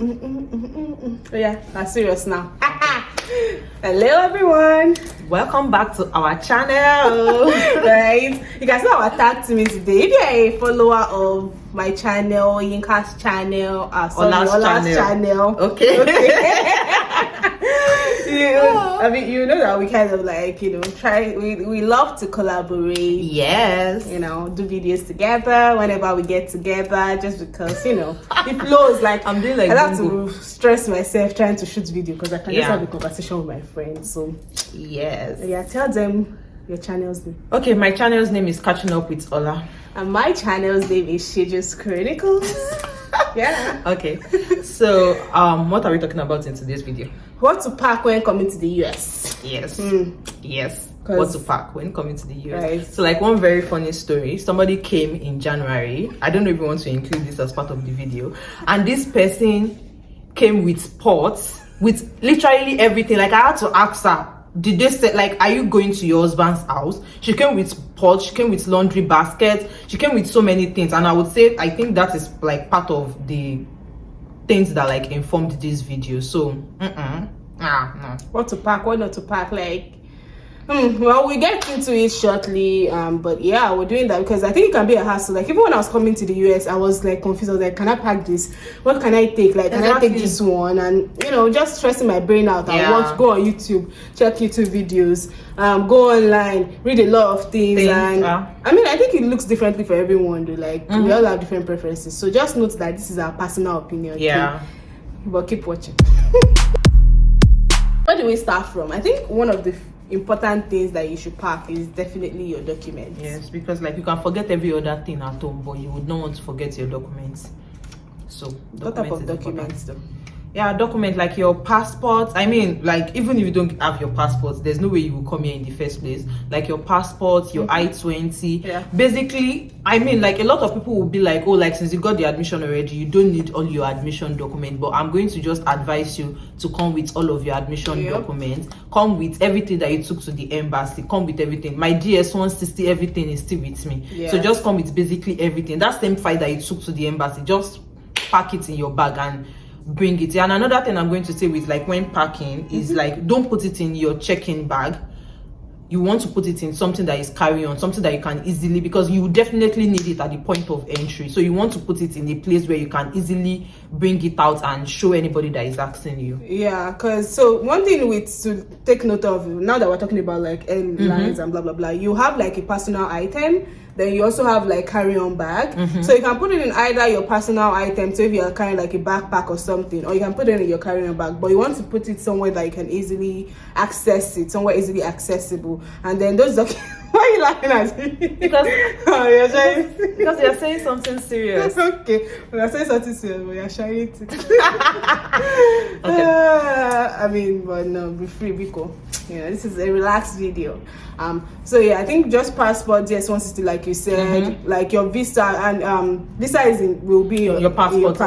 Oh yeah, I'm serious now. Hello everyone, welcome back to our channel. Right, you guys know our tag to me today. If you're a follower of my channel, Yinka's channel, Ola's channel. Okay. I mean, you know that we kind of like, we love to collaborate. Yes. Do videos together whenever we get together, just because, it flows. Like, I'm doing like I have to stress myself trying to shoot video because I can just have a conversation with my friends. So, yes. Yeah, tell them your channel's name. Okay, my channel's name is Catching Up with Ola. And my channel's name is Siju's Chronicles. Yeah. Okay. So, what are we talking about in today's video? What to pack when coming to the US. Yes. Yes. What to pack when coming to the US. Right. So, like, one very funny story. Somebody came in January. I don't know if you want to include this as part of the video. And this person came with pots, with literally everything. Like, I had to ask her, did they say, like, are you going to your husband's house? She came with pots, she came with laundry baskets, she came with so many things. And I would say, I think that is like part of the things that like informed this video. So no. What to pack, what not to pack, like well, we get into it shortly, but yeah, we're doing that because I think it can be a hassle. Like, even when I was coming to the US, I was like confused. I was like, can I pack this? What can I take? Like, can I take this one? And just stressing my brain out. I go on YouTube, check YouTube videos, go online, read a lot of things. And I mean, I think it looks differently for everyone though. Like, we all have different preferences, so just note that this is our personal opinion. Yeah, but keep watching. Where do we start from? I think one of the important things that you should pack is definitely your documents. Yes, because like you can forget every other thing at home, but you would not want to forget your documents. So what type of documents though? Yeah, document like your passport. I mean, like, even if you don't have your passport, there's no way you will come here in the first place. Like your passport, your I-20. Yeah. Basically, I mean, like, a lot of people will be like, oh, like, since you got the admission already, you don't need all your admission documents. But I'm going to just advise you to come with all of your admission documents. Come with everything that you took to the embassy. Come with everything. My DS-160, everything is still with me. Yeah. So just come with basically everything. That same file that you took to the embassy, just pack it in your bag and bring it. And another thing I'm going to say with like when packing is like, don't put it in your check-in bag. You want to put it in something that is carry-on, something that you can easily, because you definitely need it at the point of entry. So you want to put it in a place where you can easily bring it out and show anybody that is asking you. Yeah, because so one thing to take note of now that we're talking about like airlines and blah blah blah, you have like a personal item. Then you also have like carry-on bag. So you can put it in either your personal item, so if you are carrying like a backpack or something, or you can put it in your carry-on bag, but you want to put it somewhere that you can easily access it, somewhere easily accessible. And then those documents, why are you laughing at me? Because because you're saying something serious. Okay, when I say something serious, but you're sharing it. Okay. I mean, but no, be free, be cool. This is a relaxed video. So yeah, I think just passport, DS-160, like you said, like your visa, and visa will be your passport.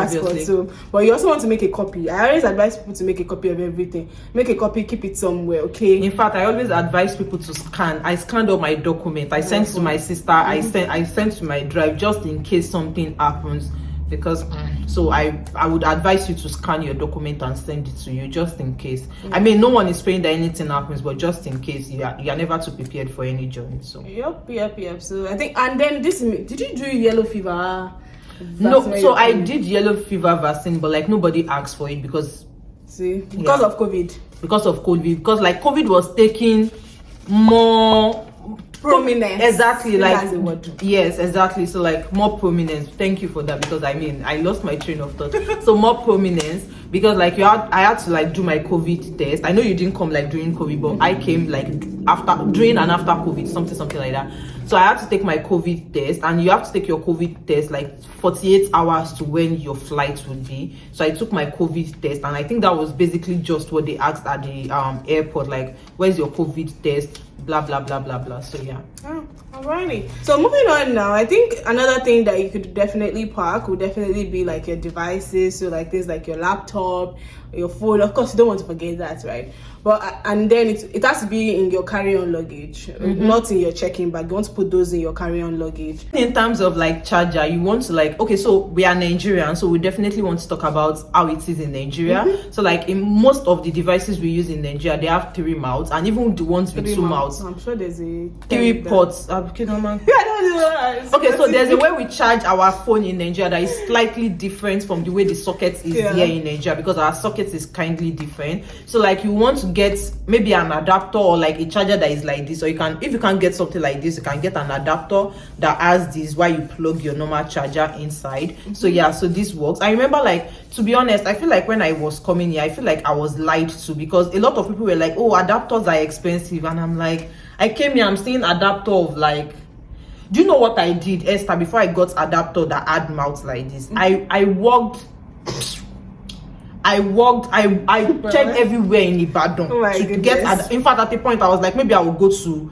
So, but you also want to make a copy. I always advise people to make a copy of everything. Make a copy, keep it somewhere, okay? In fact, I always advise people to scan. I scanned all my documents. I sent to my sister. I sent to my drive just in case something happens. Because so I would advise you to scan your document and send it to you just in case. I mean, no one is praying that anything happens, but just in case, you are never too prepared for any journey. So yep. So I think, and then did you do yellow fever? No, so I did yellow fever vaccine, but like nobody asked for it because of COVID. Because of COVID, because like COVID was taking more prominence. Exactly, like that's the word. Yes, exactly. So like more prominence. Thank you for that, because I mean I lost my train of thought. So more prominence, because like I had to like do my COVID test. I know you didn't come like during COVID, but I came like during and after COVID, something like that. So I had to take my COVID test, and you have to take your COVID test like 48 hours to when your flight would be. So I took my COVID test, and I think that was basically just what they asked at the airport, like, where's your COVID test? blah blah blah blah blah. So yeah. Oh, alrighty. So moving on now, I think another thing that you could definitely pack would definitely be like your devices. So like things like your laptop, your phone. Of course, you don't want to forget that, right? But and then it has to be in your carry-on luggage, not in your check-in bag. You want to put those in your carry-on luggage. In terms of like charger, you want to like, okay, so we are Nigerian, so we definitely want to talk about how it is in Nigeria. So like in most of the devices we use in Nigeria, they have 3 mouths, and even the ones with 2 mouths. I'm sure there's a 3 ports. Okay, so there's a way we charge our phone in Nigeria that is slightly different from the way the socket is here in Nigeria, because our socket is kindly different. So like you want to get maybe an adapter or like a charger that is like this, or you can, if you can't get something like this, you can get an adapter that has this while you plug your normal charger inside. So yeah, so this works. I remember, like, to be honest, I feel like when I was coming here, I feel like I was lied to, because a lot of people were like, oh, adapters are expensive, and I'm like, I came here, I'm seeing adapter of like, do you know what I did, Esther, before I got adapter that had mouths like this? I walked, I checked everywhere in Ibadan to get. In fact, at the point I was like, maybe I will go to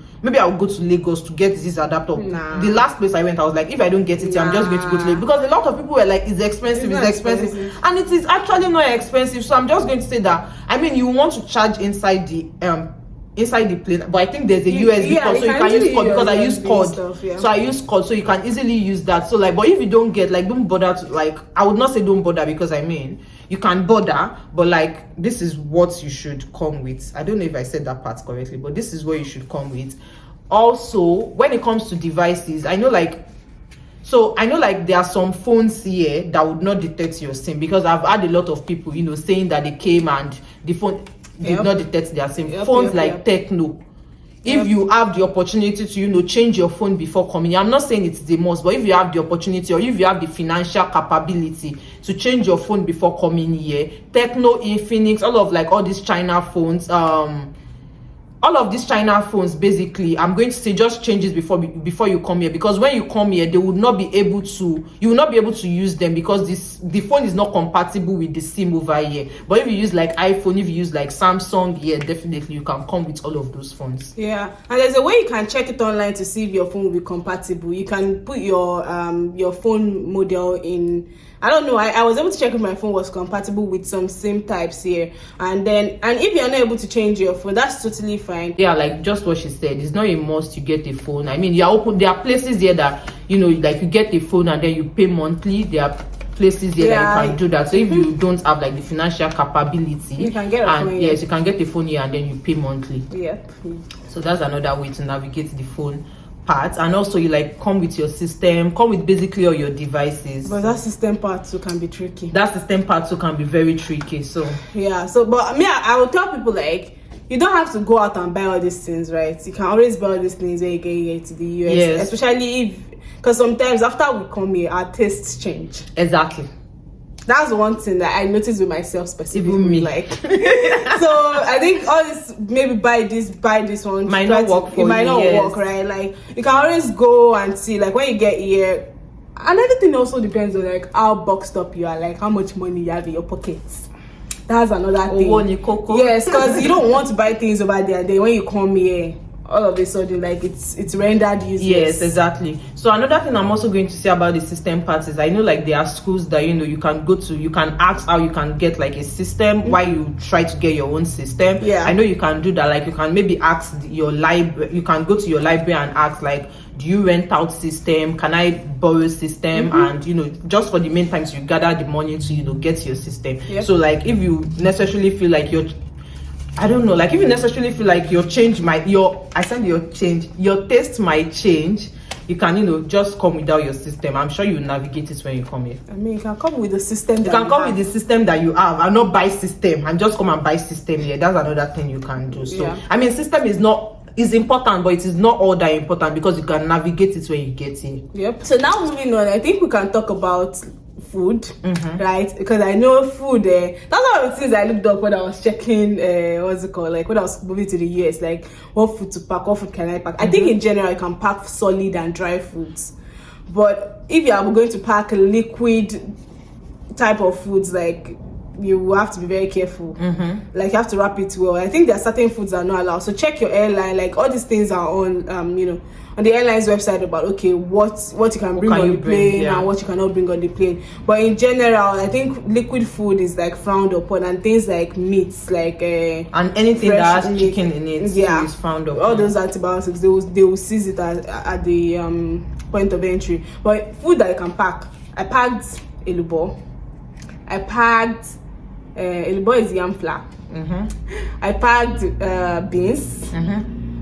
Lagos to get this adapter. The last place I went, I was like, if I don't get it, I'm just going to go to Lagos, because a lot of people were like, it's expensive, and it is actually not expensive. So I'm just going to say that, I mean, you want to charge inside the plane, but I think there's a USB cord, so you can use cord, because I use cord stuff, so I use cord, so you can easily use that. So like, but if you don't get, like, don't bother to, like, I would not say don't bother, because I mean, you can bother, but like, this is what you should come with. I don't know if I said that part correctly, but this is what you should come with. Also, when it comes to devices, I know like there are some phones here that would not detect your SIM, because I've had a lot of people, you know, saying that they came and the phone did not detect their SIM. Phones like Techno, if you have the opportunity to, you know, change your phone before coming, I'm not saying it's the most, but if you have the opportunity, or if you have the financial capability to change your phone before coming here, Techno, Infinix, all these China phones, all of these China phones, basically, I'm going to say just change it before you come here, because when you come here, you will not be able to use them, because the phone is not compatible with the SIM over here. But if you use like iPhone, if you use like Samsung, yeah, definitely you can come with all of those phones. Yeah, and there's a way you can check it online to see if your phone will be compatible. You can put your phone model in. I don't know. I was able to check if my phone was compatible with some SIM types here, and if you're not able to change your phone, that's totally fine. Yeah, like just what she said, it's not a must you get a phone. I mean, there are places here that, you know, like you get a phone and then you pay monthly. There are places here that you can do that. So if you don't have like the financial capability, you can get a phone. Yes, you can get a phone here and then you pay monthly. Yep. So that's another way to navigate the phone part. And also, you like come with your system, come with basically all your devices. But that system part too can be tricky. That system part too can be very tricky. So yeah. So but me, I would tell people, like, you don't have to go out and buy all these things, right? You can always buy all these things when you get here to the US. Yes. Especially because sometimes after we come here, our tastes change. Exactly. That's one thing that I noticed with myself specifically. Even me. Like, so I think all this, maybe buy this one, might not work for you. It might not work, right? Like, you can always go and see, like, when you get here. And everything also depends on like how boxed up you are, like how much money you have in your pockets. That's another thing. Yes, because you don't want to buy things over there, and then when you come here, all of a sudden, like, it's rendered useless. Yes, exactly. So another thing I'm also going to say about the system part is, I know like there are schools that, you know, you can go to, you can ask how you can get like a system while you try to get your own system. Yeah, I know you can do that. Like, you can maybe ask your library, you can go to your library and ask, like, do you rent out system? Can I borrow system? And, you know, just for the main times you gather the money to, you know, get your system. Yep. So like, if you necessarily feel like I don't know, like if you necessarily feel like your taste might change, you can, you know, just come without your system. I'm sure you navigate it when you come here. I mean, you can come with the system. You can come with the system that you have and not buy system and just come and buy system here. That's another thing you can do. So yeah. I mean, system is important, but it is not all that important, because you can navigate it when you get here. Yep. So now moving on, I think we can talk about food, right? Because I know food, that's one of the things I looked up when I was checking like when I was moving to the US, like what food to pack, what food can I pack. I think in general you can pack solid and dry foods, but if you are going to pack liquid type of foods, like you have to be very careful. Mm-hmm. Like you have to wrap it well. I think there are certain foods that are not allowed. So check your airline. Like all these things are on on the airline's website about what you can bring on the plane and what you cannot bring on the plane. But in general, I think liquid food is like frowned upon, and things like meats, like and anything that has chicken in it is frowned upon. All those antibiotics, they will seize it at the point of entry. But food that I can pack, I packed elubo. I packed elubo is yam flour. I packed beans.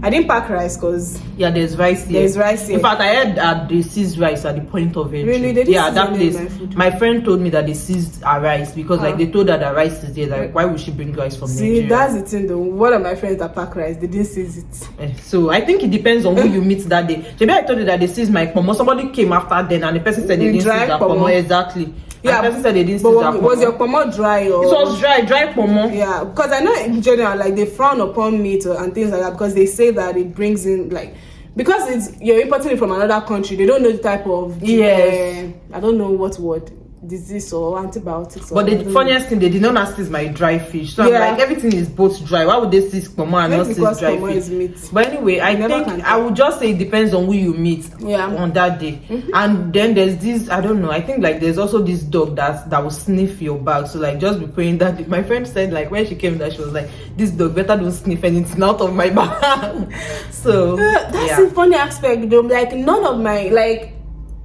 I didn't pack rice because there's rice here. There's rice here. In fact, I heard they seized rice at the point of entry. Really? They didn't that place. My friend told me that they seized our rice because like they told her that rice is there. Like, why would she bring rice from Nigeria? That's the thing though. One of my friends that pack rice, they didn't seize it. So I think it depends on who you meet that day. Maybe I told you that they seized my pomo. Somebody came after then and the person said they didn't seize their pomo. Exactly. Yeah, the person said they didn't seize their pomo. Was your pomo dry or? It was dry pomo. Yeah, because I know in general, like they frown upon meat and things like that because they say that it brings in like, because you're importing it from another country, they don't know the type of I don't know what word, disease or antibiotics. But the funniest thing, they did not seize my dry fish. So I'm like, everything is both dry. Why would they seize pomo and not seize dry fish? Is meat. But anyway, I think I would just say it depends on who you meet on that day. And then there's this, I don't know, I think like there's also this dog that will sniff your bag. So like just be praying that my friend said like when she came there, she was like, this dog better don't sniff anything out of my bag. So that's the funny aspect though. Like none of my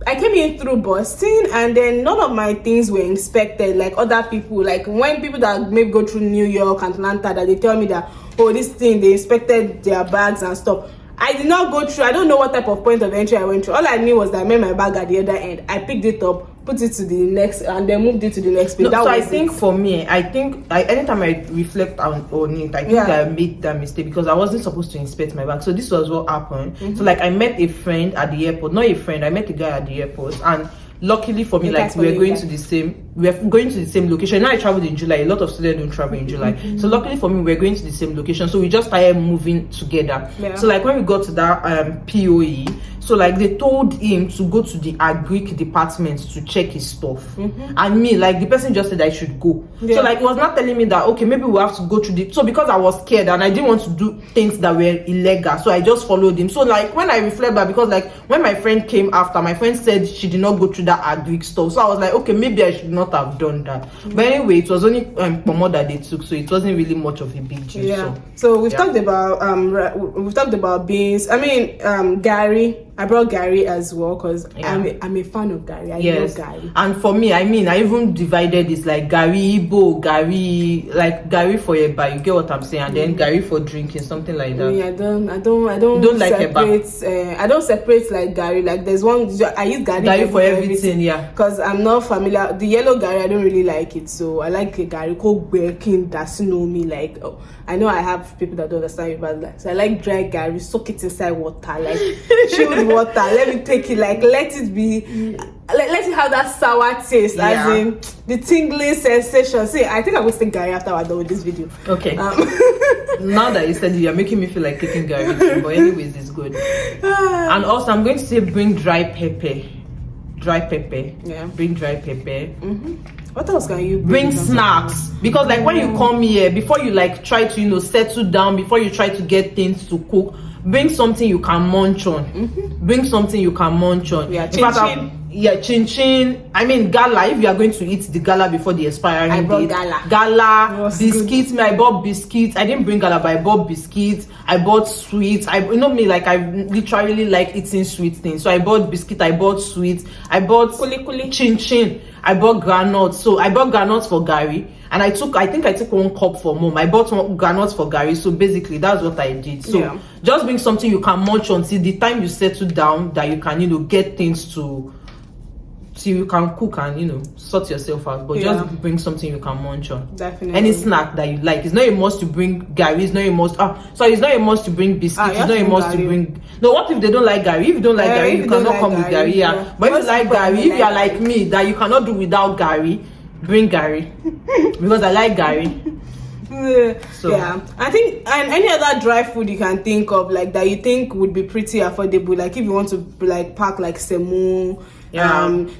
I came in through Boston and then none of my things were inspected like other people. Like when people that maybe go through New York, Atlanta, that they tell me that, oh, this thing, they inspected their bags and stuff. I did not go through. I don't know what type of point of entry I went through. All I knew was that I made my bag at the other end. I picked it up, put it to the next, and then moved it to the next place. So I think for me, anytime I reflect on it, I think I made that mistake because I wasn't supposed to inspect my bag. So this was what happened. So like I met a friend at the airport, not a friend, I met a guy at the airport, and luckily for me, like we were going to the same location. Now I traveled in July. A lot of students don't travel in July. So luckily for me, we're going to the same location. So we just started moving together. So like when we got to that POE, so like they told him to go to the agric department to check his stuff. And me, like the person just said I should go. So like it was not telling me that okay, maybe we have to go through so because I was scared and I didn't want to do things that were illegal, so I just followed him. So like when I reflect back, because like when my friend came after, my friend said she did not go through that agric stuff. So I was like, okay, maybe I should not have done that. But anyway, it was only pomo that they took, so it wasn't really much of a big deal. So we've talked about beans. I mean, Gary. I brought Gary as well because I'm a fan of Gary. I love Gary. And for me, I mean, I even divided this like Gary Igbo, Gary for eba. You get what I'm saying? And then Gary for drinking, something like that. I don't like separate. I don't separate like Gary. Like there's one I use Gary for everything. Because I'm not familiar. The yellow Gary, I don't really like it. So I like a Gary called Birkin that's know me. Like I know I have people that don't understand me, but like, so I like dry Gary. Soak it inside water, like chilled water. Let me take it, like let it be, let it have that sour taste, as in the tingling sensation. See, I think I will take Gary after we're done with this video. Okay. Now that you said it, you're making me feel like taking Gary too, but anyways, it's good. And also, I'm going to say bring dry pepper. Bring dry pepper. What else can you bring? Snacks, because like when you come here, before you like try to settle down, before you try to get things to cook, bring something you can munch on. Bring something you can munch on. Chin chin. I mean gala. If you are going to eat the gala before the expiry date, I brought gala. Biscuits. I bought biscuits. I didn't bring gala, but I bought biscuits. I bought sweets. I literally like eating sweet things. So I bought biscuit. I bought sweets. I bought kuli. Chin chin. I bought granuts. So I bought granuts for Gary. And I think I took 1 cup for mom. I bought granuts for Gary. So basically, that's what I did. So just bring something you can munch on till the time you settle down, that you can, get things to, so you can cook and, sort yourself out. But just bring something you can munch on. Definitely. Any snack that you like. It's not a must to bring Gary. It's not a must. It's not a must to bring biscuits. It's not a must to bring. No, what if they don't like Gary? If you don't like Gary, you cannot come with Gary. But if you like Gary, if you are like me, that you cannot do without Gary, bring Gary. Because I like Gary. So I think, and any other dry food you can think of like that you think would be pretty affordable, like if you want to like pack like semo.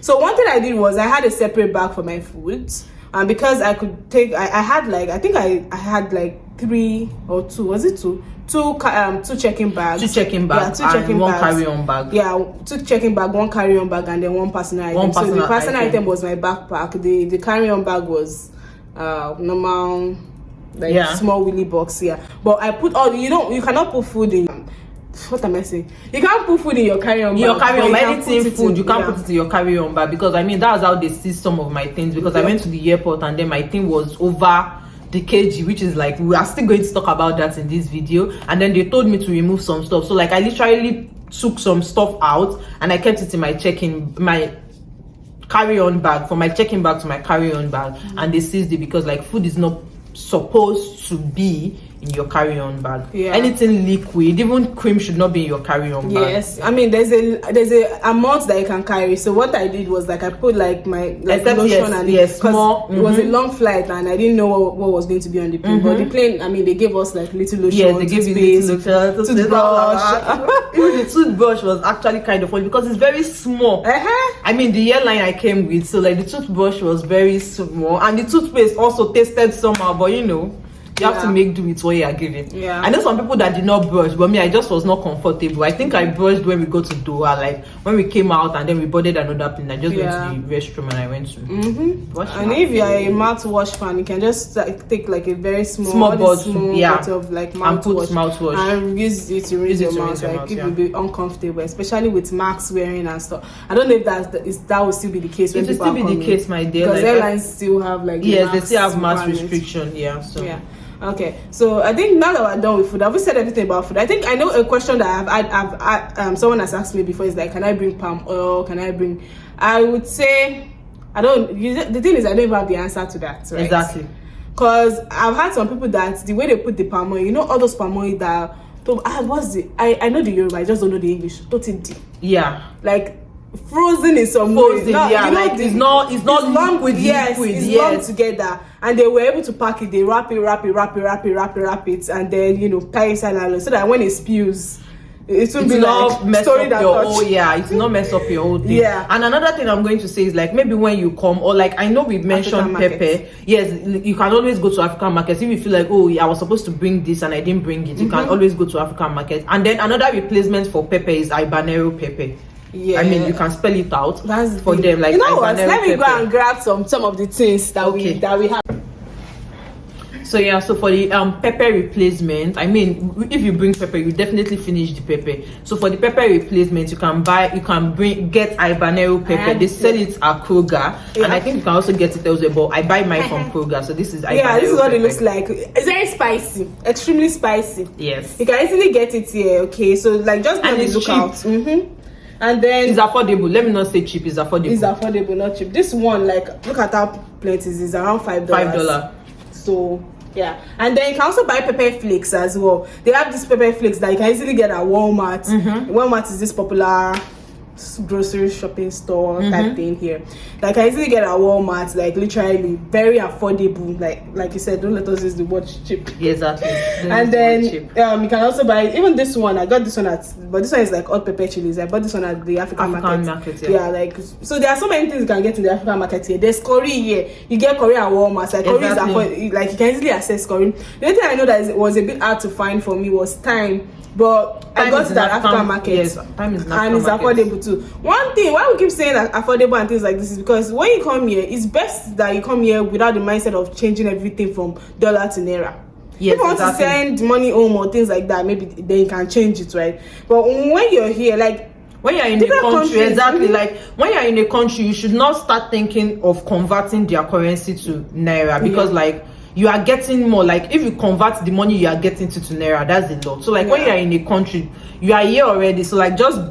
So one thing I did was I had a separate bag for my foods. and because I could take, I had like, I think I had like 3 or 2, was it 2? Two checking bags. 2 checking bags. Yeah, 2 checking and 1 bags. carry-on bag. Yeah, 2 checking bag, 1 carry-on bag, and then 1 personal item. So the personal item was my backpack. The carry-on bag was normal, like small wheelie box. Yeah, but I put all. You cannot put food in. What am I saying? You can't put food in your carry-on bag. Your carry-on, anything food, you can't put it in your carry-on bag, because I mean that's how they see some of my things, because I went to the airport and then my thing was over the kg, which is like, we are still going to talk about that in this video, and then they told me to remove some stuff. So like I literally took some stuff out and I kept it in my carry-on bag, from my check-in bag to my carry-on bag, and they seized it because like food is not supposed to be in your carry-on bag. Anything liquid, even cream, should not be in your carry-on bag. Yes, I mean there's a amount that you can carry. So what I did was like I put like my lotion and small. It was a long flight and I didn't know what was going to be on the plane. But the plane, I mean, they gave us like little lotion. Yes, they gave you little lotion, toothbrush. Even the toothbrush was actually kind of funny because it's very small. I mean, the airline I came with, so like the toothbrush was very small, and the toothpaste also tasted somehow, but you know, you have to make do with what you are given. I know some people that did not brush, but me, I just was not comfortable. I think I brushed when we go to Doha, like when we came out and then we boarded another plane. I just went to the restroom and I went to wash. And if you are a mouthwash fan, you can just like, take like a very small bottle of like mouthwash and use it to rinse your mouth. Like it will be uncomfortable, especially with masks wearing and stuff. I don't know if that will still be the case when people are coming. It will still be the case, my dear. Because airlines still have like they still have mask restriction. Okay, so I think now that we're done with food, have we said everything about food? I think I know a question that I've someone has asked me before is like, can I bring palm oil? Can I bring? I would say I don't. The thing is, I don't even have the answer to that. Right? Exactly. Because I've had some people that the way they put the palm oil, you know, all those palm oil that I know the Yoruba, I just don't know the English. Yeah. Like frozen in some way. It's not long with liquid. It's long together, and they were able to pack it. They wrap it, and then tie it inside so that when it spills, it will be like mess up your whole it will not mess up your whole thing. And another thing I'm going to say is like, maybe when you come, or like I know we mentioned pepper. Yes, you can always go to African markets if you feel like, oh, I was supposed to bring this and I didn't bring it. You can always go to African markets. And then another replacement for pepper is habanero pepper. I mean, you can spell it out. That's for them. Like, you know what? Let me go and grab some of the things that we have. So yeah, so for the pepper replacement, I mean, if you bring pepper, you definitely finish the pepper. So for the pepper replacement, get habanero pepper. They sell it at Kroger, and I think you can also get it elsewhere. But I buy mine from Kroger, so this is habanero this is what pepper. It looks like. It's very spicy, extremely spicy. Yes, you can easily get it here. Okay, so like just be on the lookout. And then it's affordable. Let me not say cheap. It's affordable. It's affordable, not cheap. This one, like, look at how plenty it is. Around $5. So yeah, and then you can also buy pepper flakes as well. They have these pepper flakes that you can easily get at Walmart. Walmart is this popular grocery shopping store type thing here. Like I easily get at Walmart, like literally very affordable. Like you said, don't let us use the word cheap. Yeah, exactly. And then you can also buy even this one. I got this one but this one is like hot pepper chilies. I bought this one at the African market. Like so there are so many things you can get in the African market here. There's curry here. You get curry at Walmart. Like curry is like you can easily access curry. The only thing I know that was a bit hard to find for me was thyme. But I got to the African market, and it's affordable too. One thing why we keep saying that affordable and things like this is because when you come here, it's best that you come here without the mindset of changing everything from dollar to naira. If you want to send money home or things like that, maybe then you can change it, right? But when you're here, like when you're in a country, like when you're in a country, you should not start thinking of converting their currency to naira because like you are getting more. Like if you convert the money you are getting to naira, that's the law. So like when you are in a country, you are here already, so like just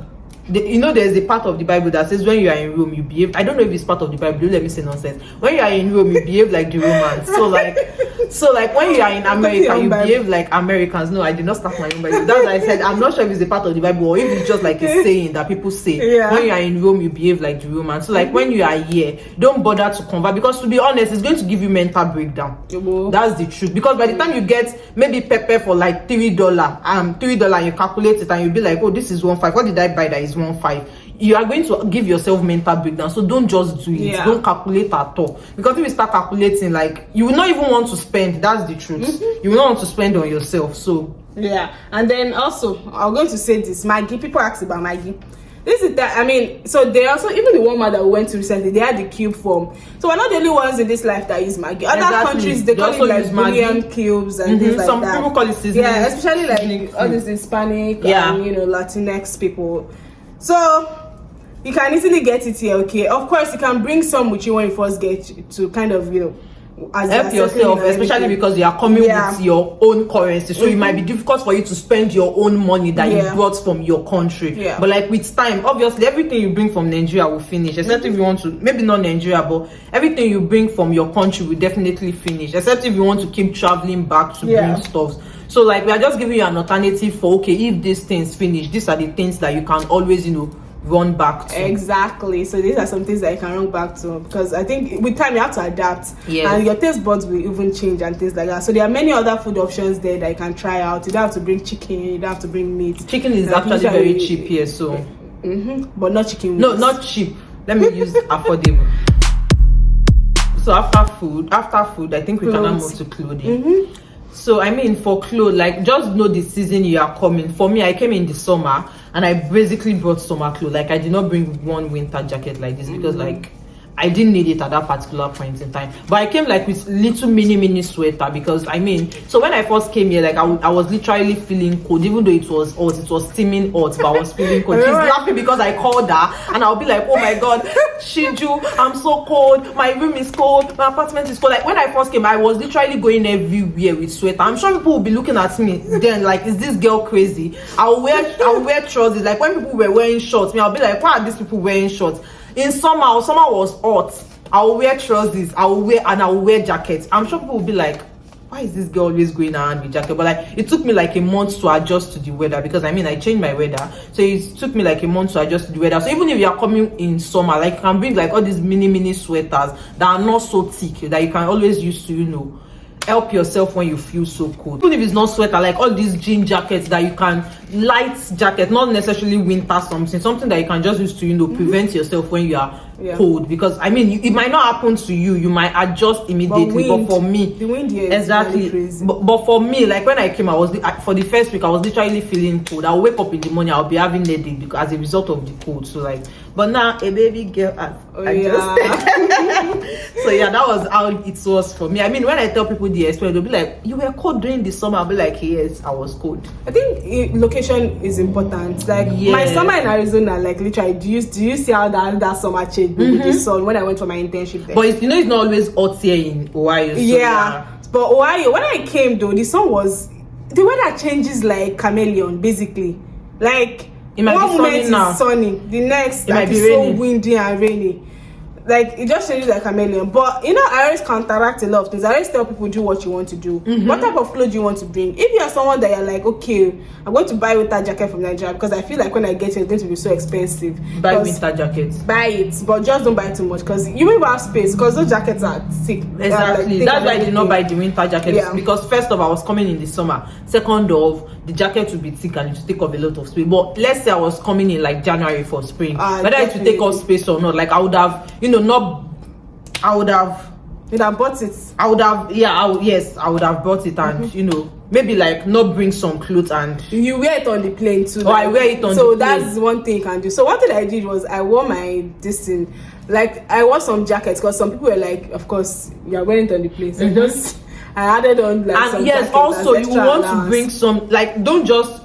there's a part of the Bible that says when you are in Rome you behave. I don't know if it's part of the Bible, don't let me say nonsense. When you are in Rome you behave like the Romans. So like when you are in America you behave like Americans. No, I did not start my own Bible. That's why I said I'm not sure if it's a part of the Bible or if it's just like a saying that people say. When you are in Rome you behave like the Romans. So like when you are here, don't bother to convert, because to be honest, it's going to give you mental breakdown. That's the truth. Because by the time you get maybe pepper for like $3, $3 and you calculate it and you'll be like, oh, this is 1.5. What did I buy that is 1.5? you are going to give yourself mental breakdown. So don't just do it. Yeah. Don't calculate at all, because if you start calculating, like, you will not even want to spend. That's the truth. You will not want to spend on yourself. So yeah. And then also, I'm going to say this, Maggie. People ask about Maggie. This is that, I mean, so they also, even the Walmart that we went to recently, they had the cube form. So we're not the only ones in this life that use Maggi. Other countries, they call it like bouillon cubes and things like some that. people call it seasoning. Yeah, especially like all these Hispanic and, you know, Latinx people. So you can easily get it here, okay? Of course, you can bring some with you when you first get to kind of, you know, as help yourself, especially because you are coming with your own currency, so it might be difficult for you to spend your own money that you brought from your country. But like with time, obviously everything you bring from Nigeria will finish, except if you want to, maybe not Nigeria, but everything you bring from your country will definitely finish, except if you want to keep traveling back to bring stuff. So like, we are just giving you an alternative for, okay, if these things finish, these are the things that you can always, you know, run back to. Exactly. So these are some things that you can run back to, because I think with time you have to adapt, and your taste buds will even change and things like that. So there are many other food options there that you can try out. You don't have to bring chicken, you don't have to bring meat. Chicken is actually very cheap here, so but not chicken wings. No, not cheap, let me use affordable. So after food, I think we can now move to clothing. So I mean, for clothes, like, just know the season you are coming. For me, I came in the summer and I basically brought summer clothes. Like, I did not bring one winter jacket like this because like I didn't need it at that particular point in time. But I came like with little mini sweater, because I mean, so when I first came here, like I was literally feeling cold, even though it was hot, it was steaming hot, but I was feeling cold. She's laughing because I called her and I'll be like, oh my god, Siju, I'm so cold, my room is cold, my apartment is cold. Like, when I first came, I was literally going everywhere with sweater. I'm sure people will be looking at me then like, is this girl crazy? I'll wear trousers. Like, when people were wearing shorts, I'll be like, why are these people wearing shorts? In summer was hot, I'll wear trousers, I'll wear jackets. I'm sure people will be like, why is this girl always going around with jacket? But like, it took me like a month to adjust to the weather, because I mean, I changed my weather, so it took me like a month to adjust to the weather. So even if you are coming in summer, like, you can bring like all these mini sweaters that are not so thick, that you can always use to, you know, help yourself when you feel so cold. Even if it's not sweater, like all these jean jackets that you can, light jacket, not necessarily winter, something that you can just use to, you know, prevent yourself when you are cold. Because I mean, it might not happen to you, you might adjust immediately, but for me, the wind here is exactly crazy. But for me, like, when I came, I was for the first week I was literally feeling cold. I'll wake up in the morning, I'll be having headache because as a result of the cold. So like, but now a baby girl so yeah, that was how it was for me. I mean, when I tell people the experience, they'll be like, you were cold during the summer. I'll be like, yes, I was cold. I think location is important. Like, my summer in Arizona, like, literally, do you see how that summer changed with the sun when I went for my internship there? But it's, you know, it's not always hot here in Ohio. So but Ohio, when I came though, the weather changes like chameleon, basically. Like, it might one be moment sunny now, is sunny, the next it might be so raining. windy and rainy. Like, it just changes like chameleon. But you know, I always counteract a lot of things. I always tell people, do what you want to do. What type of clothes you want to bring. If you are someone that you're like, okay, I'm going to buy winter jacket from Nigeria because I feel like when I get it, it's going to be so expensive. Buy winter jackets. Buy it, but just don't buy too much, because you will have space, because those jackets are thick. Exactly. Like, that's why I did not buy the winter jacket, because first of all, I was coming in the summer. Second of, the jacket would be thick and it would take up a lot of space. But let's say I was coming in like January for spring, whether it would take up space or not, like, I would have, you know, you'd have bought it. I would have bought it, and you know, maybe like not bring some clothes, and you wear it on the plane too. I wear it on the plane. So that's one thing you can do. So one thing I did was I wore my thing, like, I wore some jackets, because some people were like, of course you are wearing it on the plane, so just I added on like, and some jackets. Also you want to bring some, like, don't just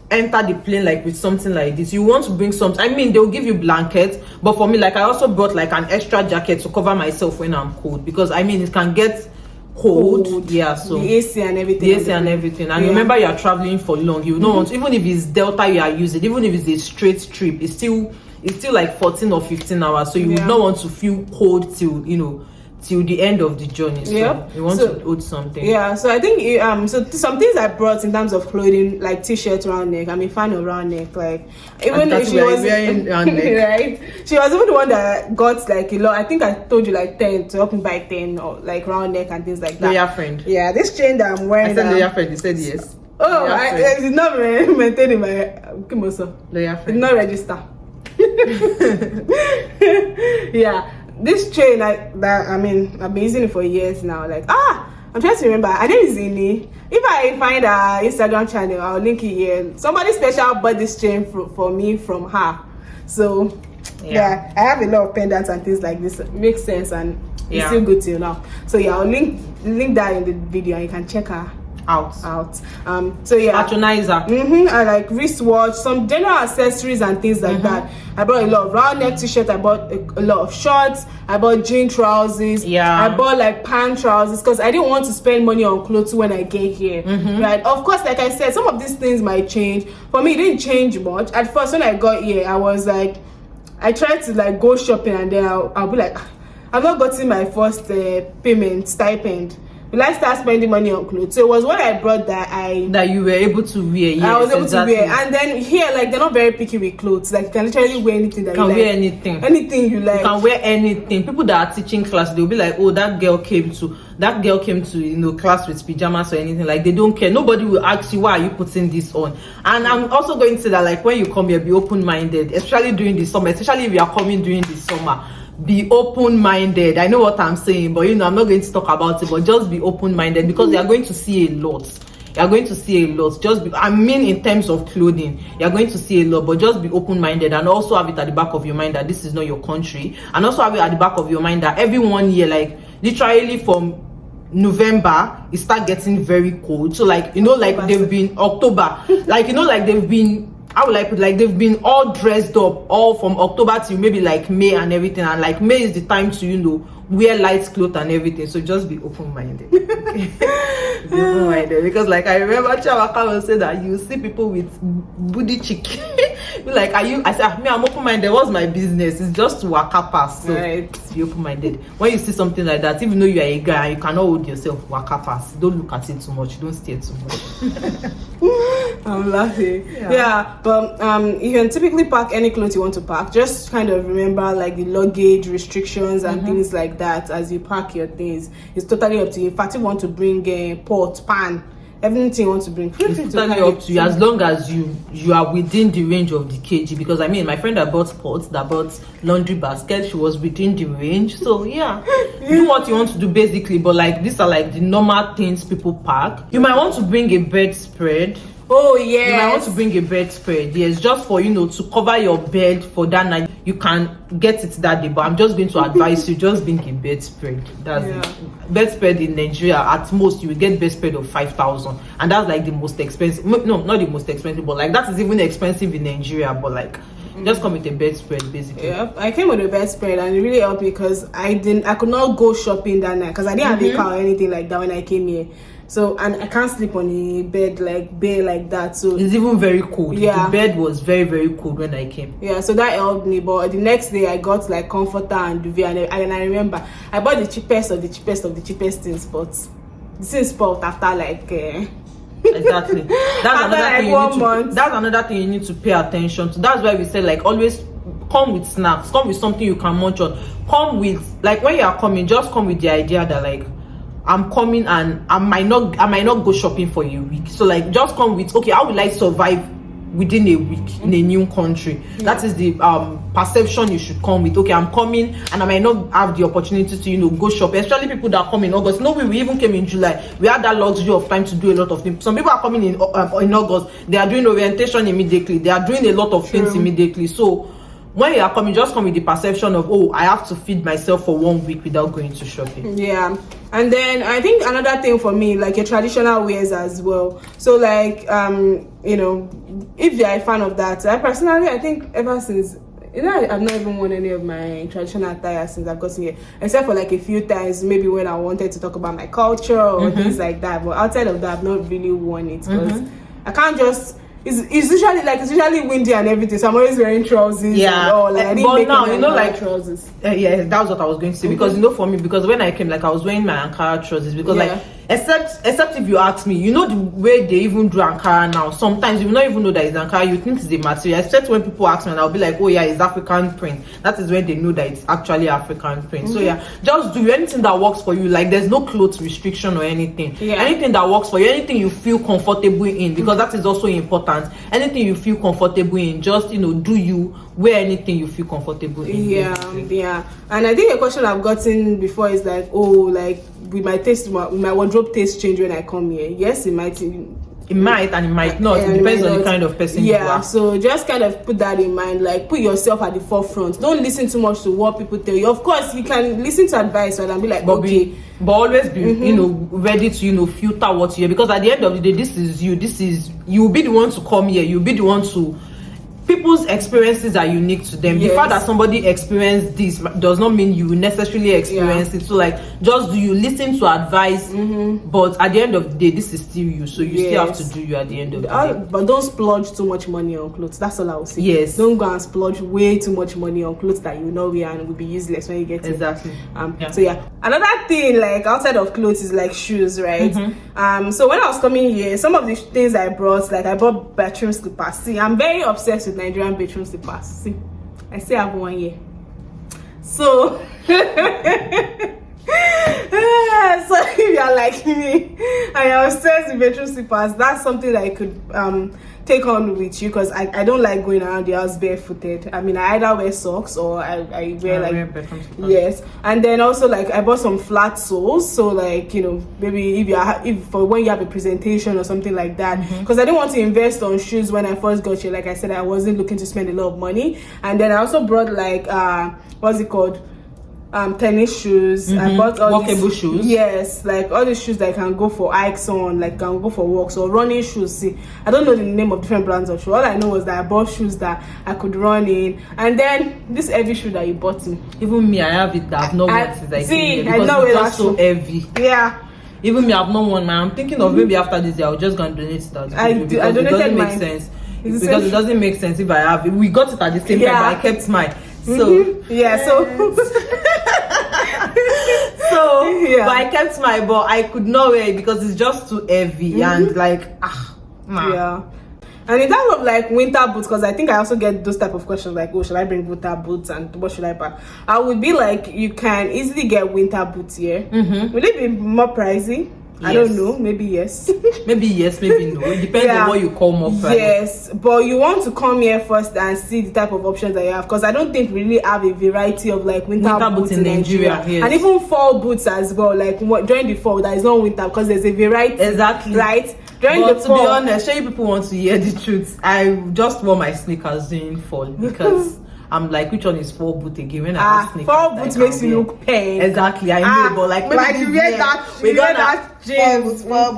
enter the plane like with something like this. You want to bring something. I mean, they'll give you blankets, but for me, like, I also brought like an extra jacket to cover myself when I'm cold, because I mean, it can get cold. So the AC and everything. And remember, you are traveling for long. You don't want, even if it's Delta you are using, even if it's a straight trip, it's still like 14 or 15 hours, so you would not want to feel cold till, you know, till the end of the journey. So you want to hold something. So I think so some things I brought in terms of clothing, like t-shirt, round neck. I'm a fan of round neck. Like, even if she was wearing round neck, right? She was even the one that got like a lot. I think I told you like 10 to help me buy 10 or like round neck and things like that. Your friend. Yeah, this chain that I'm wearing. I said your friend. You said yes. Oh, I did not maintain my Kimoso. Your friend. Did not register. Yeah, this chain I've been using it for years now. Like, I'm trying to remember. I think it's Zini. If I find her Instagram channel, I'll link it here. Somebody special bought this chain for me from her. So yeah, I have a lot of pendants and things like this. It makes sense, and it's still good till now. So yeah, I'll link that in the video, and you can check her out. So yeah, patronizer. I like wristwatch, some general accessories and things like that. I bought a lot of round neck t-shirt. I bought a lot of shorts. I bought jean trousers. I bought like pant trousers because I didn't want to spend money on clothes when I get here. Right, of course, like I said, some of these things might change. For me, it didn't change much at first. When I got here, I was like, I tried to like go shopping, and then I'll be like, I've not gotten my first stipend. Will I start spending money on clothes? So it was when I brought that you were able to wear. Yes, I was able to wear. And then here, like, they're not very picky with clothes. Like, you can literally wear anything that you like. Wear anything. Anything you like. You can wear anything. People that are teaching class, they'll be like, oh, that girl came to class with pajamas or anything. Like, they don't care. Nobody will ask you, why are you putting this on? And I'm also going to say that, like, when you come here, be open-minded, especially during the summer, especially if you are coming during the summer. Be open-minded. I know what I'm saying, but I'm not going to talk about it, but just be open-minded, because you are going to see a lot. In terms of clothing, you're going to see a lot, but just be open-minded, and also have it at the back of your mind that this is not your country, and also have it at the back of your mind that every 1 year, like literally from November, it start getting very cold. So like, they've been October, like, they've been, how would I put, like, they've been all dressed up all from October to maybe like May and everything, and like May is the time to wear light clothes and everything. So just be open-minded. Okay? Be open-minded, because like I remember Chawaka will say that you see people with booty cheek. Like, I said, me, I'm open-minded. What's my business? It's just to waka pass. So be open-minded. When you see something like that, even though you are a guy, you cannot hold yourself, waka pass. Don't look at it too much. Don't stare too much. I'm laughing. Yeah, but you can typically pack any clothes you want to pack. Just kind of remember like the luggage restrictions and things like that as you pack your things. It's totally up to you. In fact, if you want to bring a pot, pan, everything you want to bring, it's totally up to you, as long as you are within the range of the kg. Because I mean, my friend that bought pots, that bought laundry basket, she was within the range. So yeah, do what you want to do basically. But like, these are like the normal things people pack. You might want to bring a bedspread. Oh yes. You might want to bring a bedspread. Yes, just for to cover your bed for that night. You can get it that day, but I'm just going to advise you, just bring a bedspread. That's it. Bedspread in Nigeria, at most you will get bedspread of 5,000, and that's like the most expensive. No, not the most expensive, but like that is even expensive in Nigeria. But like, just come with a bedspread basically. Yeah, I came with a bedspread, and it really helped because I could not go shopping that night because I didn't have a car or anything like that when I came here. So, and I can't sleep on a bed like that. So it's even very cold. The bed was very, very cold when I came. Yeah, so that helped me. But the next day I got like comforter and duvet, and I remember I bought the cheapest of the cheapest things, but this is spot after like exactly. That's another thing you need to pay attention to. That's why we say like always come with snacks, come with something you can munch on. Come with, like, when you are coming, just come with the idea that like, I'm coming and I might not go shopping for a week. So like, just come with, okay, how will I survive within a week in a new country? That is the perception you should come with. Okay, I'm coming and I might not have the opportunity to go shop, especially people that come in August. No, we even came in July. We had that luxury of time to do a lot of things. Some people are coming in August, they are doing orientation immediately, they are doing a lot of things immediately. So when you are coming, just come with the perception of, oh, I have to feed myself for 1 week without going to shopping. Yeah. And then I think another thing for me, like your traditional wears as well. So like, if you're a fan of that, I think ever since, I've not even worn any of my traditional attire since I've gotten here, except for like a few times, maybe when I wanted to talk about my culture or things like that. But outside of that, I've not really worn it because I can't just. It's usually windy and everything, so I'm always wearing trousers. Yeah, and all. Like, I didn't but now like trousers. Yeah, that was what I was going to say, because for me, because when I came, like I was wearing my Ankara trousers because like except if you ask me, you know, the way they even do Ankara now, sometimes you will not even know that it's Ankara. You think it's the material, except when people ask me, and I'll be like, oh yeah, it's African print. That is when they know that it's actually African print. So yeah, just do anything that works for you. Like, there's no clothes restriction or anything. Anything that works for you, anything you feel comfortable in, because that is also important. Anything you feel comfortable in, just, you know, do you wear anything you feel comfortable in. Yeah. And I think a question I've gotten before is like, oh, like, with my wardrobe taste change when I come here. Yes, it might and it might not. It depends on the kind of person you are. So just kind of put that in mind. Like, put yourself at the forefront. Don't listen too much to what people tell you. Of course, you can listen to advice, right, and be like, okay. But always be, you know, ready to, you know, filter what you hear, because at the end of the day, this is you'll be the one to come here. You'll be the one to. People's experiences are unique to them. The fact that somebody experienced this does not mean you will necessarily experience it. So like, just do you listen to advice, but at the end of the day, this is still you. So you still have to do you at the end of the day. But don't splurge too much money on clothes. That's all I will say. Yes. Don't go and splurge way too much money on clothes that you know wear and will be useless when you get exactly. it. So yeah. Another thing, like, outside of clothes, is like shoes, right? So when I was coming here, some of the things I brought, like, I brought bathroom slippers. See, I'm very obsessed with Nigerian bedroom slippers. See, I still have one here. So, so if you're like me and you're obsessed with bedroom slippers, that's something that I could take on with you, because I don't like going around the house barefooted. I mean, I either wear socks or I wear like and then also, like, I bought some flat soles, so like, you know, maybe if for when you have a presentation or something like that, because I didn't want to invest on shoes when I first got here. Like I said, I wasn't looking to spend a lot of money. And then I also brought, like, what's it called, tennis shoes. I bought all walkable shoes. Yes, like all these shoes that I can go for hikes on, like can go for walks, or running shoes. See, I don't know the name of different brands of shoes. All I know was that I bought shoes that I could run in. And then this heavy shoe that you bought me. Even me, I have it that I've not worn since I came here, because I know it's just so heavy. Yeah. Even me, I've not worn mine. I'm thinking of maybe after this year, I'll just go and donate it out. I donated it doesn't mine. make sense. Because it doesn't make sense if I have it. We got it at the same time, but I kept mine. So but I kept my, but I could not wear it because it's just too heavy and like And in terms of like winter boots, because I think I also get those type of questions like, oh, should I bring winter boots and what should I buy? I would be like, you can easily get winter boots here. Will it be more pricey? Yes. I don't know. Maybe yes. Maybe yes, maybe no. It depends on what you call more price. Yes, but you want to come here first and see the type of options that you have, because I don't think we really have a variety of like winter boots in Nigeria. Yes. And even fall boots as well. Like during the fall, there is no winter because there's a variety. Exactly. Right? But to be honest, sure people want to hear the truth. I just wore my sneakers during fall because I'm like, which one is fall boot again? When I have sneakers, fall boot makes you look pain. Exactly, I know, but like you wear that jeans. Fall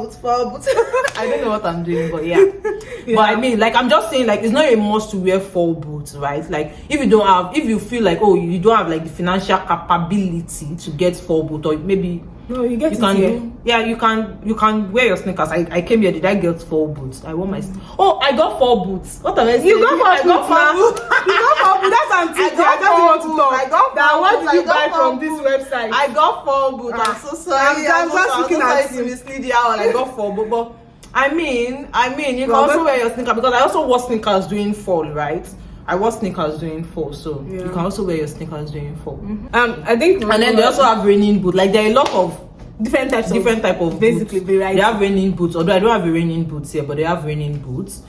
boots. I don't know what I'm doing, but yeah. But I mean, like, I'm just saying, like, it's not a must to wear fall boots, right? Like, if you feel like, oh, you don't have like the financial capability to get fall boot, or maybe you can wear your sneakers. I came here, did I get fall boots? I wore my I got fall boots. What am I saying? You got fall boots. You got fall boots. That's antique. I don't want to talk. I got fall boots. What did you buy from this website? I got fall boots. I'm so sorry. I'm just looking at you. I got fall boots, but I mean, you can also wear your sneakers, because I also wore sneakers during fall, right? I wore sneakers during fall, so you can also wear your sneakers during fall. I think, and then they also have raining boots. Like, there are a lot of different type of basically boots. They have raining boots, although I don't have a raining boots here, but they have raining boots.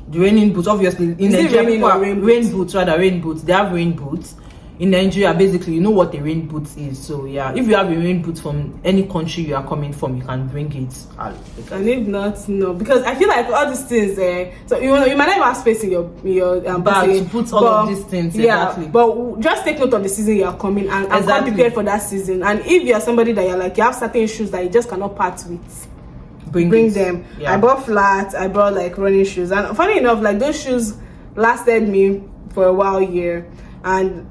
The raining boots, obviously, in Nigeria, rain boots. They have rain boots. In Nigeria, basically, you know what a rain boot is. So yeah, if you have a rain boot from any country you are coming from, you can bring it. And if not, no, because I feel like all these things, so you might not have space in your bag to put all of these things. Exactly. But just take note of the season you are coming and come prepared for that season. And if you are somebody that you're like, you have certain shoes that you just cannot part with, bring them. I bought flats. I bought like running shoes, and funny enough, like those shoes lasted me for a while here, and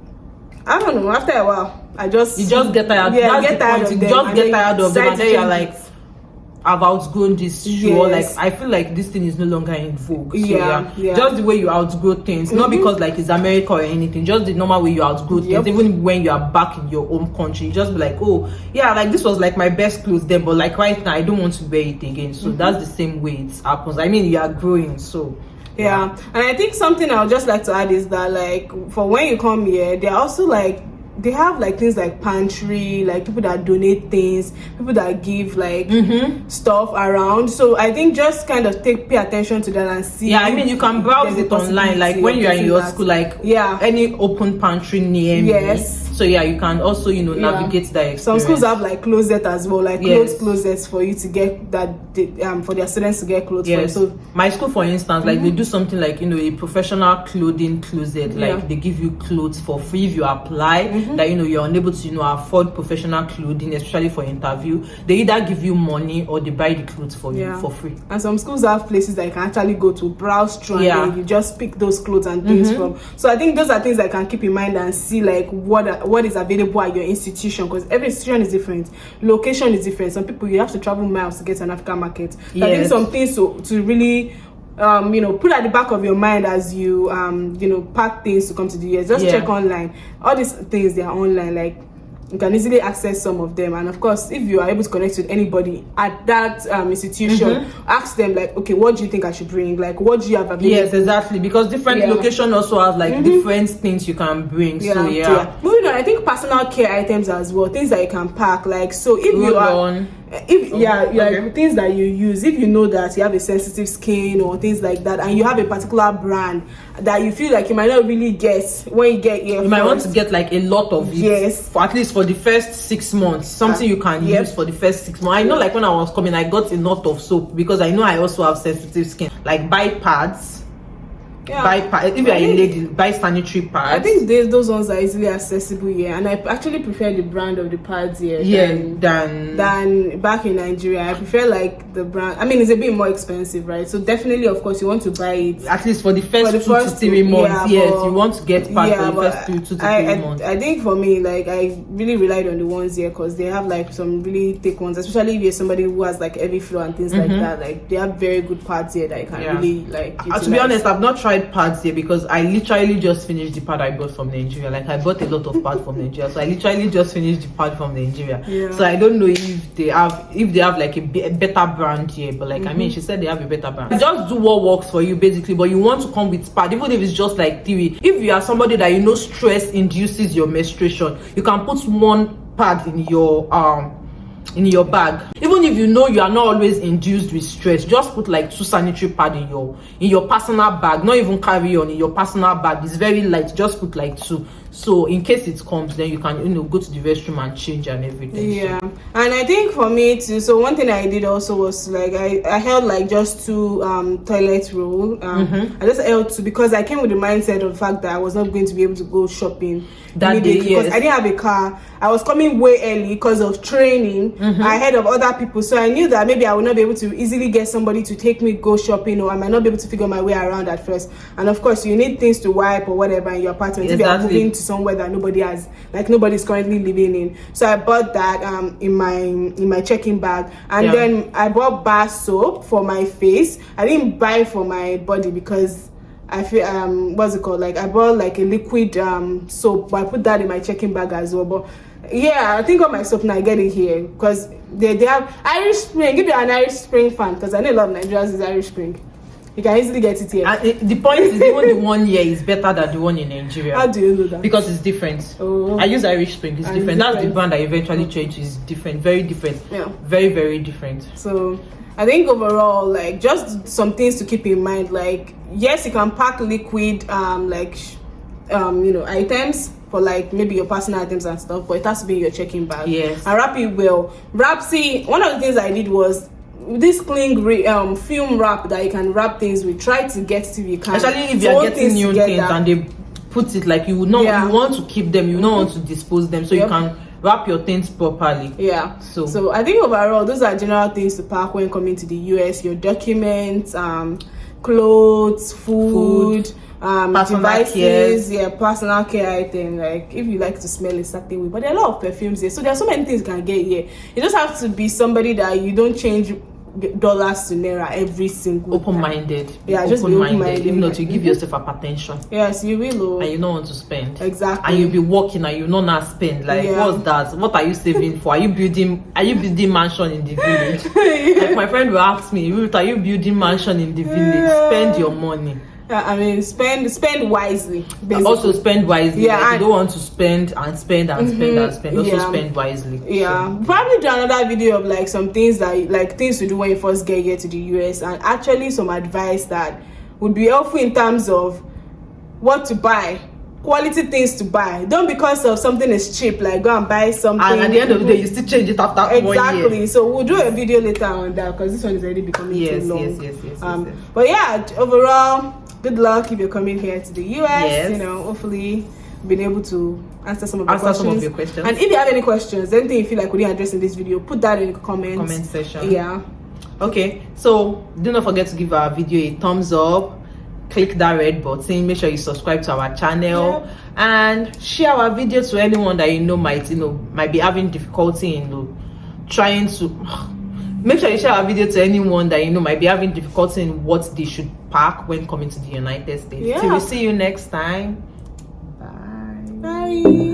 I don't know, after a while, you just get tired. You just get tired of them, and then you're like, I've outgrown this shoe. Yes. Like I feel like this thing is no longer in vogue. So, Yeah. Just the way you outgrow things, not because like it's America or anything, just the normal way you outgrow things. Even when you are back in your home country, you just be like, oh yeah, like this was like my best clothes then, but like right now I don't want to wear it again. So that's the same way it happens. I mean, you are growing, so yeah. And I think something I would just like to add is that like for when you come here, they're also like they have like things like pantry, like people that donate things, people that give like stuff around. So I think just kind of pay attention to that and see. Yeah, I mean you can browse it online, like when you're in your school, like any open pantry near me. So yeah, you can also navigate that experience. Some schools have like closet as well, like closets for you to get that for their students to get clothes from. So my school, for instance, like they do something like a professional clothing closet, like they give you clothes for free if you apply. That you're unable to afford professional clothing, especially for interview. They either give you money or they buy the clothes for you for free. And some schools have places that you can actually go to browse through and you just pick those clothes and things from. So I think those are things I can keep in mind and see like what is available at your institution, because every institution is different, location is different. Some people you have to travel miles to get to an African market. I think some things to really put at the back of your mind as you pack things to come to the US. Just check online. All these things, they are online. Like you can easily access some of them, and of course if you are able to connect with anybody at that institution, ask them like, okay, what do you think I should bring, like what do you have available? Yes, exactly, because different location also has like different things you can bring. Moving on, I think personal care items as well, things that you can pack, like so if you are like things that you use, if you know that you have a sensitive skin or things like that, and you have a particular brand that you feel like you might not really get when you get here, you might want to get like a lot of it, for at least for the first 6 months, something you can use for the first 6 months. I know, like when I was coming, I got a lot of soap because I know I also have sensitive skin. Like buy pads. If you are a lady, buy sanitary pads. I think those ones are easily accessible here, and I actually prefer the brand of the pads here than back in Nigeria. I prefer like the brand. I mean, it's a bit more expensive, right? So definitely, of course, you want to buy it at least for the first 2 to 3 months. Yes, you want to get pads for the first 2 to 3 months. I think for me, like I really relied on the ones here because they have like some really thick ones, especially if you're somebody who has like heavy flow and things like that. Like they have very good pads here that you can really like. To be honest, I've not tried pads here because I literally just finished the pad I bought from Nigeria. Like I bought a lot of pads from Nigeria, so I literally just finished the pad from Nigeria. So I don't know if they have like a better brand here, but like I mean, she said they have a better brand. Just do what works for you basically, but you want to come with pad, even if it's just like 3. If you are somebody that stress induces your menstruation, you can put 1 pad in your bag. Even if you are not always induced with stress, just put like 2 sanitary pads in your personal bag. Not even carry on, in your personal bag. It's very light, just put like 2, so in case it comes, then you can go to the restroom and change and everything. And I think for me too, so one thing I did also was like I held like just 2 toilet roll. I just held 2 because I came with the mindset of the fact that I was not going to be able to go shopping that day because I didn't have a car. I was coming way early because of training ahead of other people, so I knew that maybe I would not be able to easily get somebody to take me go shopping, or I might not be able to figure my way around at first. And of course you need things to wipe or whatever in your apartment if you are moving to somewhere that nobody's currently living in. So I bought that in my checking bag, and then I bought bar soap for my face. I didn't buy for my body because I feel what's it called, like I bought like a liquid soap, but I put that in my checking bag as well. But I think all my soap now I get it here because they have Irish Spring. If you're an Irish Spring fan, because I know a lot of Nigerians is Irish Spring, you can easily get it here. The point is, even the one here is better than the one in Nigeria. How do you know that? Because it's different. I use Irish Spring. It's different. That's the brand I eventually changed. It's different, very different. Very, very different. So I think overall, like just some things to keep in mind. Like yes, you can pack liquid items for like maybe your personal items and stuff, but it has to be in your checking bag. And wrap it well. One of the things I did was this cling film wrap that you can wrap things with. Try to get to you can, especially if you're getting new things and they put it like you want to keep them, you don't want to dispose them, so you can wrap your things properly. So I think overall those are general things to pack when coming to the US. Your documents, clothes, food, devices, personal care item. Like if you like to smell a certain way, but there are a lot of perfumes here, so there are so many things you can get here. You just have to be somebody that you don't change dollars to naira every single open-minded. time. Yeah, just be open-minded. If not, you give yourself hypertension. Yes, you will. And you don't want to spend. Exactly. And you'll be working and you not spend. Like, what's that? What are you saving for? Are you building mansion in the village? Like my friend will ask me, Ruth, are you building mansion in the village? Spend your money. I mean, spend wisely. Basically. Also spend wisely. Yeah, like, you don't want to spend and spend and spend and spend. Also spend wisely. Yeah, so. Probably do another video of like some things that like things to do when you first get here to the US, and actually some advice that would be helpful in terms of what to buy, quality things to buy. Don't because of something is cheap, like go and buy something. And at the end of the day, you still change it after 1 year. Exactly. So we'll do a video later on that because this one is already becoming too long. Yes. But yeah, overall, good luck if you're coming here to the US. You know, hopefully been able to answer some of your questions. And if you have any questions, anything you feel like we didn't address in this video, put that in the comment section. Yeah. Okay, so do not forget to give our video a thumbs up, click that red button, make sure you subscribe to our channel, and share our video to anyone that you know might be having difficulty in trying to. Make sure you share our video to anyone that you know might be having difficulty in what they should pack when coming to the United States. Till we see you next time. Bye.